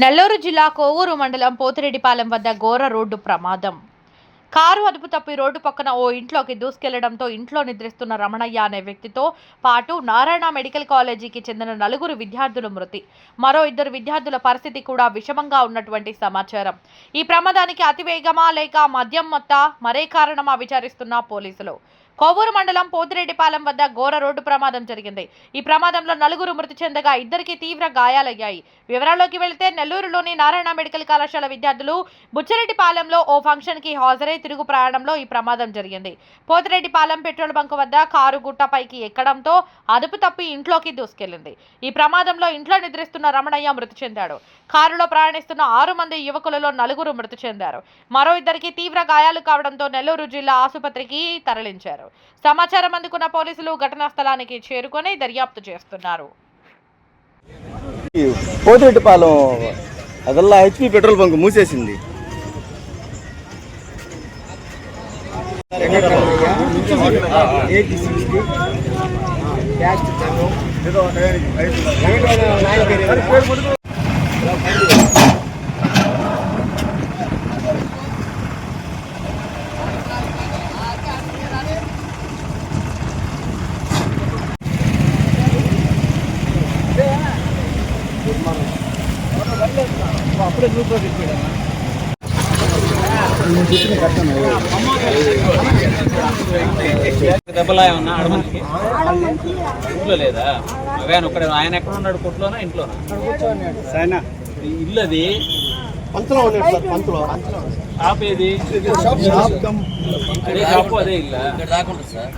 నెల్లూరు జిల్లా కోవూరు మండలం పోతిరెడ్డిపాలెం వద్ద ఘోర రోడ్డు ప్రమాదం. కారు అదుపు తప్పి రోడ్డు పక్కన ఓ ఇంట్లోకి దూసుకెళ్లడంతో ఇంట్లో నిద్రిస్తున్న రమణయ్య అనే వ్యక్తితో పాటు నారాయణ మెడికల్ కాలేజీకి చెందిన 4 విద్యార్థులు మృతి, మరో 2 విద్యార్థుల పరిస్థితి కూడా విషమంగా ఉన్నటువంటి సమాచారం. ఈ ప్రమాదానికి అతివేగమా లేక మద్యం మత్తా మరే కారణమా విచారిస్తున్న పోలీసులు. కోవూరు మండలం పోతిరెడ్డిపాలెం వద్ద ఘోర రోడ్డు ప్రమాదం జరిగింది. ఈ ప్రమాదంలో 4 మృతి చెందగా 2కి తీవ్ర గాయాలయ్యాయి. వివరాల్లోకి వెళితే నెల్లూరులోని నారాయణ మెడికల్ కళాశాల విద్యార్థులు బుచ్చిరెడ్డిపాలెంలో ఓ ఫంక్షన్ కి హాజరై తిరుగు ప్రయాణంలో ఈ ప్రమాదం జరిగింది. పోతిరెడ్డిపాలెం పెట్రోల్ బంక్ వద్ద కారు గుట్టపైకి ఎక్కడంతో అదుపు తప్పి ఇంట్లోకి దూసుకెళ్లింది. ఈ ప్రమాదంలో ఇంట్లో నిద్రిస్తున్న రమణయ్య మృతి చెందాడు. కారులో ప్రయాణిస్తున్న 6 మంది యువకులలో 4 మృతి చెందారు. మరో 2కి తీవ్ర గాయాలు కావడంతో నెల్లూరు జిల్లా ఆసుపత్రికి తరలించారు. సమాచారం అందుకున్న పోలీసులు ఘటనా స్థలానికి చేరుకొని దర్యాప్తు చేస్తున్నారు. పోతిరెడ్డిపాలెం అదల్లా హెచ్పి పెట్రోల్ బంక్ మూసేసింది. అప్పుడే దెబ్బలా ఏమన్నా ఆడమనికి ఇంట్లో లేదా? అవే ఒక్కడే. ఆయన ఎక్కడ ఉన్నాడు? కొట్లోనా ఇంట్లోనా? ఇల్లు అది ఆపేది అదే షాపు అదే ఇల్లు సార్.